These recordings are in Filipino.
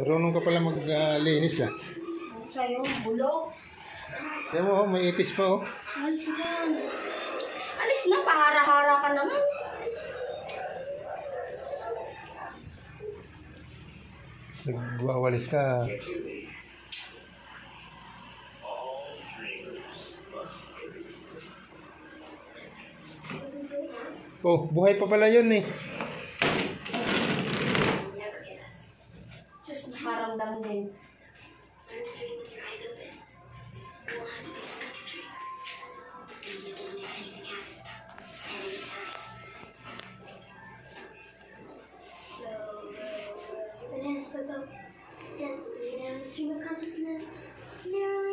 Marunong ka pala maglinis Sa'yo, bulok. Kaya mo, may ipis pa Alis ka dyan. Alis na, pahara-hara ka naman. Nagwawalis ka. Oh, buhay pa pala yun eh. Just nakaramdam din.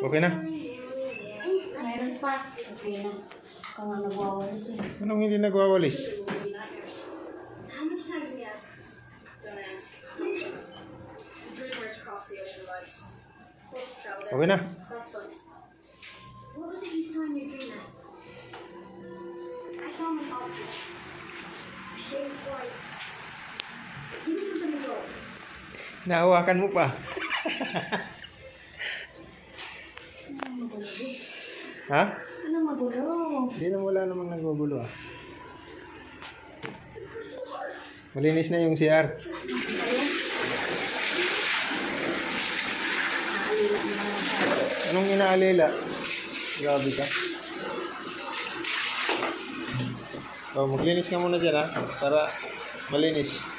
Okay na? Mayroon pa. Okay na. Ka nga nagwawalis eh. Anong hindi nagwawalis? How much time do we have? Don't ask. Dreamers across the ocean lies. Travel there. Okay na? Have fun. What was it you saw in your dream, Max? I saw an object. Shaped like. Give me something to go. Nahawakan mo pa. Anong magulo? Ha? Anong magulo? Hindi na wala namang nagwagulo Malinis na yung CR. Anong inaalila? Grabe ka. Oh, maglinis ka muna dyan para malinis.